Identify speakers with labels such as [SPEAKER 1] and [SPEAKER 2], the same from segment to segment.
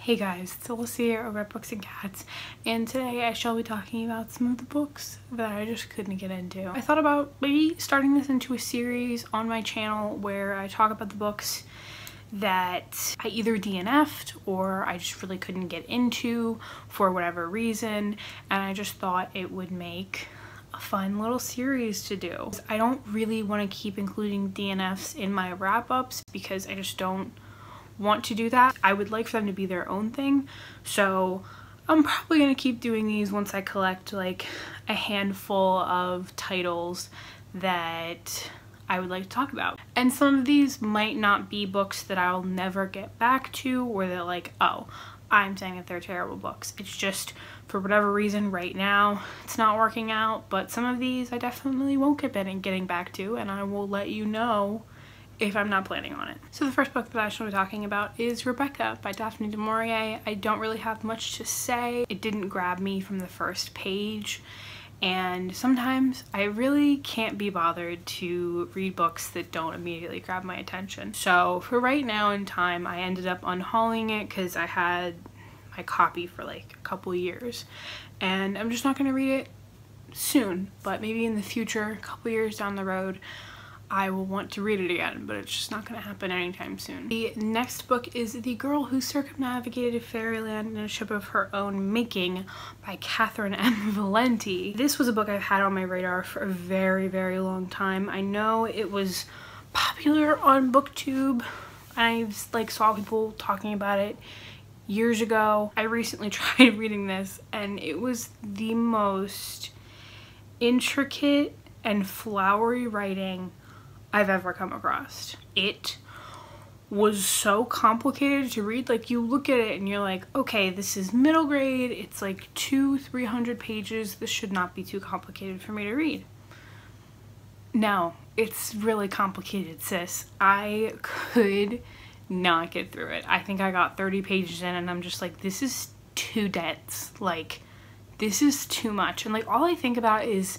[SPEAKER 1] Hey guys, it's Alyssa here over at Books and Cats, and today I shall be talking about some of the books that I just couldn't get into. I thought about maybe starting this into a series on my channel where I talk about the books that I either DNF'd or I just really couldn't get into for whatever reason, and I just thought it would make a fun little series to do. I don't really want to keep including DNFs in my wrap-ups because I just don't want to do that. I would like for them to be their own thing, so I'm probably gonna keep doing these once I collect like a handful of titles that I would like to talk about. And some of these might not be books that I'll never get back to, or they're like, oh, I'm saying that they're terrible books. It's just for whatever reason right now it's not working out, but some of these I definitely won't get getting back to, and I will let you know if I'm not planning on it. So the first book that I shall be talking about is Rebecca by Daphne du Maurier. I don't really have much to say. It didn't grab me from the first page, and sometimes I really can't be bothered to read books that don't immediately grab my attention. So for right now in time, I ended up unhauling it because I had my copy for like a couple years, and I'm just not gonna read it soon, but maybe in the future, a couple years down the road, I will want to read it again, but it's just not going to happen anytime soon. The next book is The Girl Who Circumnavigated Fairyland in a Ship of Her Own Making by Catherine M. Valenti. This was a book I've had on my radar for a very, very long time. I know it was popular on BookTube. I like saw people talking about it years ago. I recently tried reading this, and it was the most intricate and flowery writing I've ever come across. It was so complicated to read. Like, you look at it and you're like, okay, this is middle grade, it's like 200-300 pages, this should not be too complicated for me to read. No, it's really complicated, sis. I could not get through it. I think I got 30 pages in and I'm just like, this is too dense. Like, this is too much. And like, all I think about is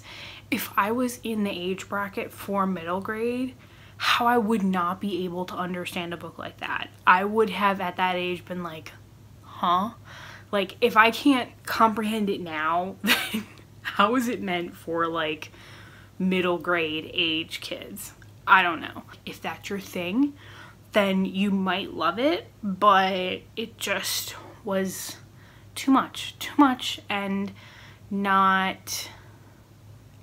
[SPEAKER 1] if I was in the age bracket for middle grade, how I would not be able to understand a book like that. I would have at that age been like, huh? Like, if I can't comprehend it now, then how is it meant for like middle grade age kids? I don't know. If that's your thing, then you might love it, but it just was too much, and not,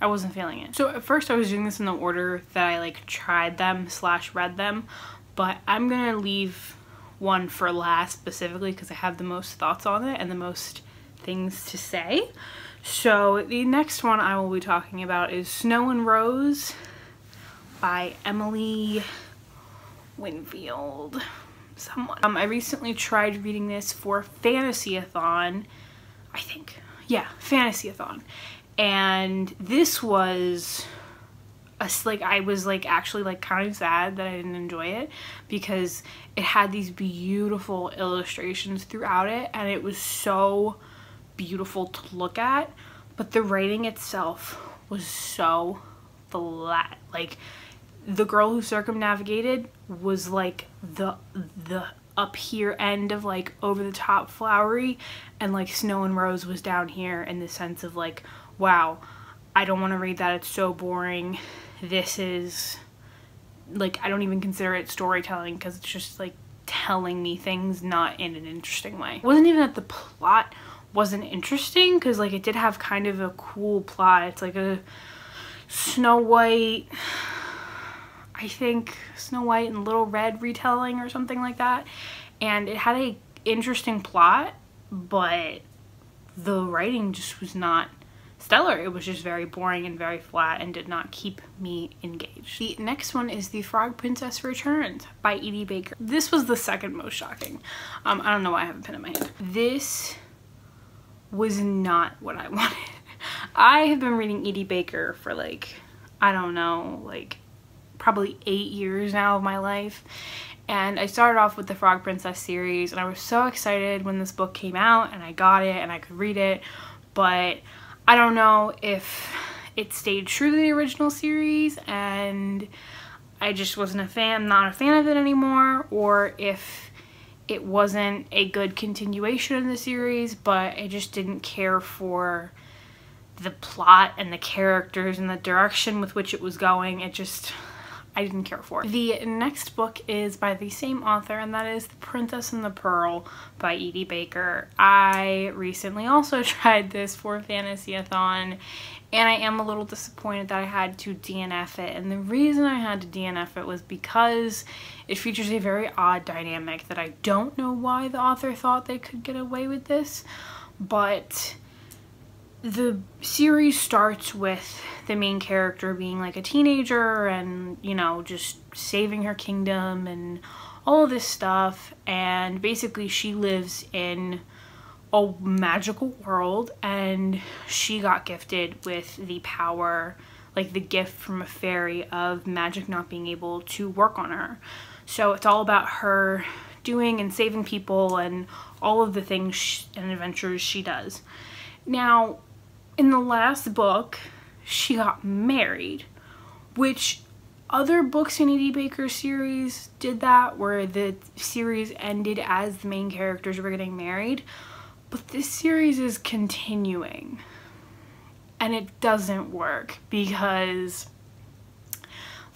[SPEAKER 1] I wasn't feeling it. So at first I was doing this in the order that I like tried them / read them, but I'm gonna leave one for last specifically because I have the most thoughts on it and the most things to say. So the next one I will be talking about is Snow and Rose by Emily Winfield. I recently tried reading this for Fantasy-a-thon, I think. Yeah, Fantasy-a-thon. And this was I was like actually like kind of sad that I didn't enjoy it because it had these beautiful illustrations throughout it and it was so beautiful to look at, but the writing itself was so flat. Like, The Girl Who Circumnavigated was like the up here end of like over the top flowery, and like Snow and Rose was down here in the sense of like, wow, I don't want to read that, it's so boring. This is like, I don't even consider it storytelling because it's just like telling me things not in an interesting way. It wasn't even that the plot wasn't interesting, because like it did have kind of a cool plot. It's like a Snow White, I think Snow White and Little Red retelling or something like that, and it had a interesting plot, but the writing just was not stellar. It was just very boring and very flat and did not keep me engaged. The next one is The Frog Princess Returns by Edie Baker. This was the second most shocking. I don't know why I have a pen in my hand. This was not what I wanted. I have been reading Edie Baker for like, I don't know, like probably 8 years now of my life, and I started off with the Frog Princess series and I was so excited when this book came out and I got it and I could read it, but I don't know if it stayed true to the original series and I just wasn't a fan, not a fan of it anymore, or if it wasn't a good continuation of the series, but I just didn't care for the plot and the characters and the direction with which it was going. I didn't care for it. The next book is by the same author, and that is The Princess and the Pearl by Edie Baker. I recently also tried this for Fantasy-a-thon, and I am a little disappointed that I had to DNF it. And the reason I had to DNF it was because it features a very odd dynamic that I don't know why the author thought they could get away with this, but the series starts with the main character being like a teenager and, you know, just saving her kingdom and all of this stuff, and basically she lives in a magical world, and she got gifted with the power, like the gift from a fairy of magic not being able to work on her. So it's all about her doing and saving people and all of the things and adventures she does. Now, in the last book, she got married, which other books in Edie Baker's series did that, where the series ended as the main characters were getting married. But this series is continuing, and it doesn't work because,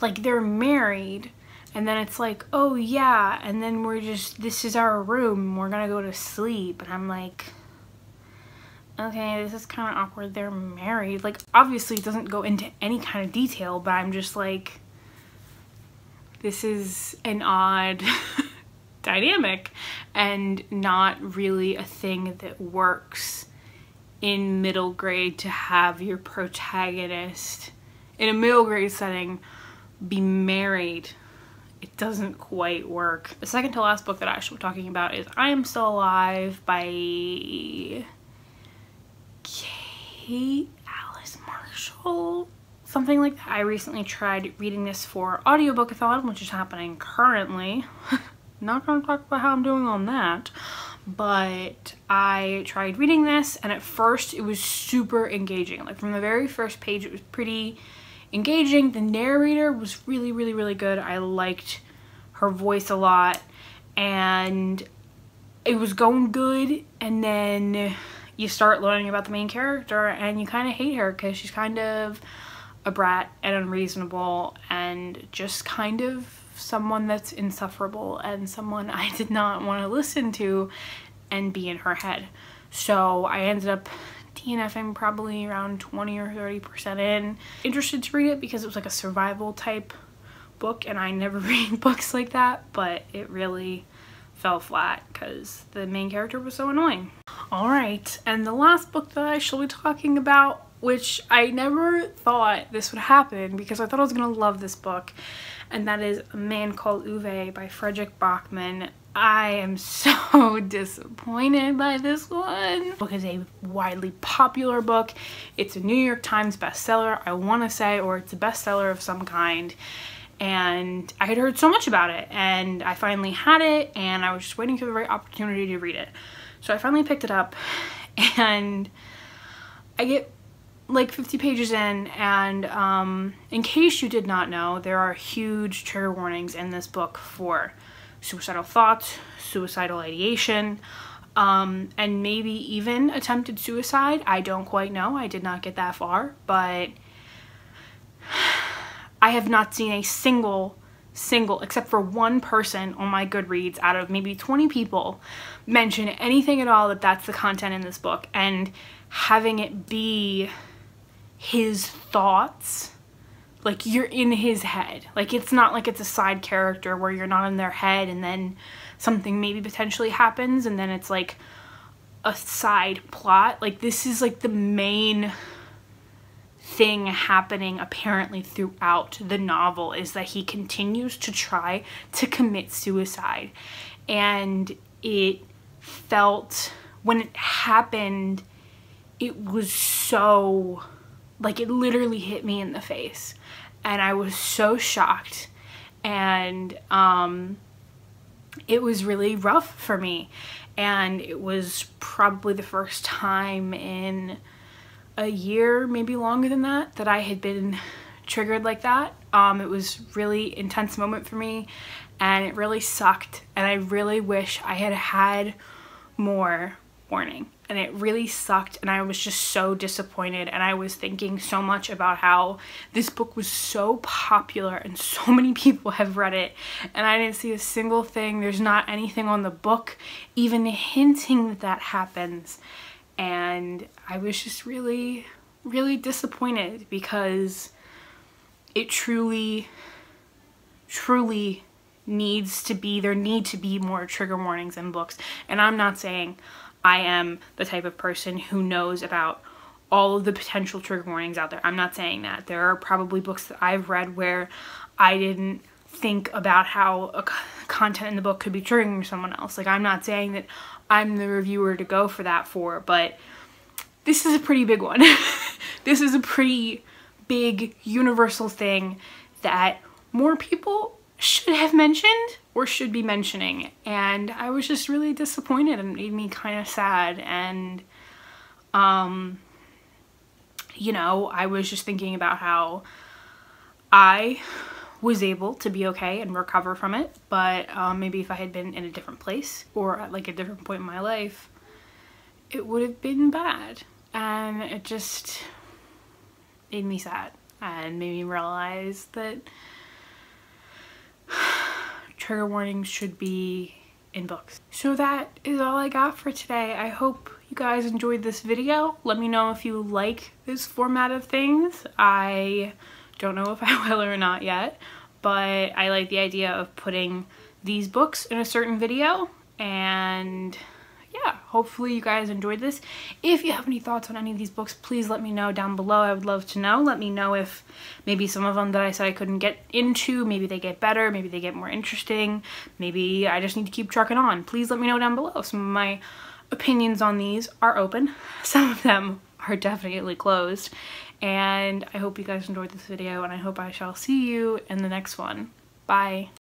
[SPEAKER 1] like, they're married, and then it's like, oh yeah, and then this is our room, we're gonna go to sleep, and I'm like, okay, this is kind of awkward, they're married. Like, obviously it doesn't go into any kind of detail, but I'm just like, this is an odd dynamic and not really a thing that works in middle grade, to have your protagonist in a middle grade setting be married. It doesn't quite work. The second to last book that I should be talking about is I Am Still Alive by Kate Alice Marshall, something like that. I recently tried reading this for audiobook-a-thon, which is happening currently. Not gonna talk about how I'm doing on that, but I tried reading this, and at first it was super engaging. Like, from the very first page it was pretty engaging. The narrator was really, really, really good. I liked her voice a lot, and it was going good, and then you start learning about the main character and you kind of hate her because she's kind of a brat and unreasonable and just kind of someone that's insufferable and someone I did not want to listen to and be in her head. So I ended up DNFing probably around 20 or 30% in. Interested to read it because it was like a survival type book, and I never read books like that, but it really fell flat because the main character was so annoying. Alright, and the last book that I shall be talking about, which I never thought this would happen because I thought I was going to love this book, and that is Man Called Ave by Fredrik Backman. I am so disappointed by this one. The book is a widely popular book. It's a New York Times bestseller, I want to say, or it's a bestseller of some kind. And I had heard so much about it, and I finally had it, and I was just waiting for the right opportunity to read it. So I finally picked it up, and I get like 50 pages in, and in case you did not know, there are huge trigger warnings in this book for suicidal thoughts, suicidal ideation, and maybe even attempted suicide. I don't quite know. I did not get that far, but I have not seen a single, except for one person on my Goodreads out of maybe 20 people, mention anything at all that that's the content in this book, and having it be his thoughts, like you're in his head. Like, it's not like it's a side character where you're not in their head and then something maybe potentially happens and then it's like a side plot. Like, this is like the main thing happening apparently throughout the novel, is that he continues to try to commit suicide. And it felt, when it happened, it was so, like, it literally hit me in the face, and I was so shocked, and it was really rough for me. And it was probably the first time in a year, maybe longer than that, that I had been triggered like that. It was really intense moment for me, and it really sucked, and I really wish I had had more warning, and it really sucked, and I was just so disappointed, and I was thinking so much about how this book was so popular and so many people have read it, and I didn't see a single thing. There's not anything on the book even hinting that that happens, and I was just really disappointed, because it truly needs to be, there need to be more trigger warnings in books. And I'm not saying I am the type of person who knows about all of the potential trigger warnings out there. I'm not saying that. There are probably books that I've read where I didn't think about how a content in the book could be triggering someone else. Like, I'm not saying that I'm the reviewer to go for that for, but this is a pretty big one. This is a pretty big universal thing that more people should have mentioned or should be mentioning, and I was just really disappointed, and it made me kind of sad. And you know, I was just thinking about how I was able to be okay and recover from it, but maybe if I had been in a different place or at like a different point in my life, it would have been bad. And it just made me sad and made me realize that trigger warnings should be in books. So that is all I got for today. I hope you guys enjoyed this video. Let me know if you like this format of things. I don't know if I will or not yet, but I like the idea of putting these books in a certain video, and yeah, hopefully you guys enjoyed this. If you have any thoughts on any of these books, please let me know down below. I would love to know. Let me know if maybe some of them that I said I couldn't get into, maybe they get better, maybe they get more interesting, maybe I just need to keep trucking on. Please let me know down below. Some of my opinions on these are open. Some of them are definitely closed. And I hope you guys enjoyed this video, and I hope I shall see you in the next one. Bye.